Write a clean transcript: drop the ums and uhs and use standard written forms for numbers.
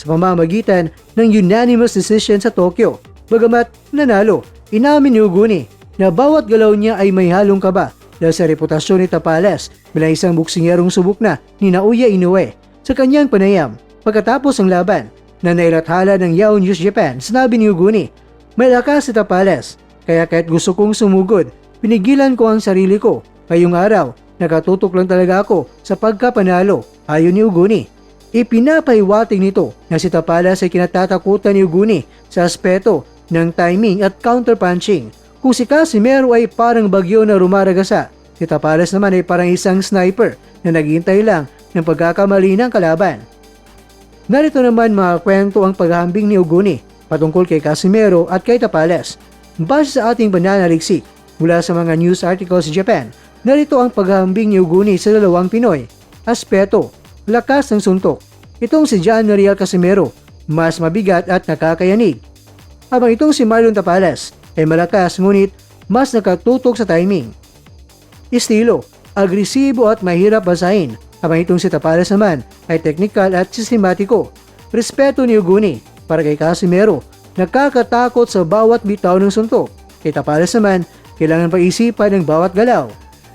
sa pamamagitan ng unanimous decision sa Tokyo. Bagamat nanalo, inamin ni Uguni na bawat galaw niya ay may halong kaba dahil sa reputasyon ni Tapales bilang isang boksingerong subok na ni Naoya Inoue. Sa kanyang panayam, pagkatapos ng laban na nailathala ng Yahoo News Japan, sinabi ni Uguni, "May lakas si Tapales, kaya kahit gusto kong sumugod, pinigilan ko ang sarili ko. Ngayong araw, nakatutok lang talaga ako sa pagkapanalo," ayon ni Uguni. Ipinapahiwatig nito na si Tapales ay kinatatakutan ni Uguni sa aspeto ng timing at counterpunching. Kung si Casimero ay parang bagyo na rumaragasa, si Tapales naman ay parang isang sniper na naghihintay lang ng pagkakamali ng kalaban. Narito naman mga kwento ang paghahambing ni Uguni patungkol kay Casimero at kay Tapales. Base sa ating pananaliksik mula sa mga news articles sa Japan, narito ang paghahambing ni Uguni sa dalawang Pinoy. Aspeto, lakas ng suntok. Itong si John Mariel Casimero, mas mabigat at nakakayanig. Habang itong si Marlon Tapales ay malakas ngunit mas nakatutok sa timing. Estilo, agresibo at mahirap basahin. Habang itong si Tapales naman ay teknikal at sistematiko. Respeto ni Uguni para kay Casimero, nakakatakot sa bawat bitaw ng suntok. Kay Tapales naman, kailangan pag-isipan ng bawat galaw.